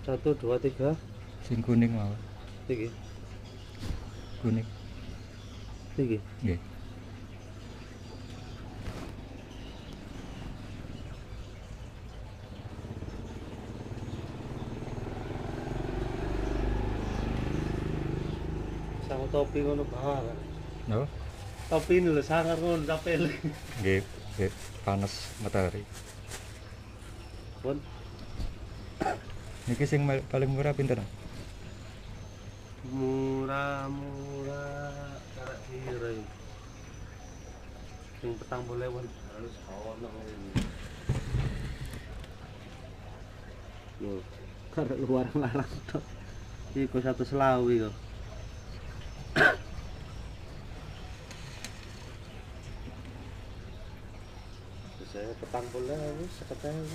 Satu, dua, tiga. Sing kuning mau. Iki. Kuning. Iki. Nggih. Sama topi ngono bae. Napa? Topi ini lho sangar ngono capek. Nggih, nggih. Panas matahari. Pun Niki sing paling murah pinten? murah karek piro iki. Sing 40.000 harus ono ini. Yo, karek luar larang tok. Iku 120 kok. Saya 40.000 seketeng.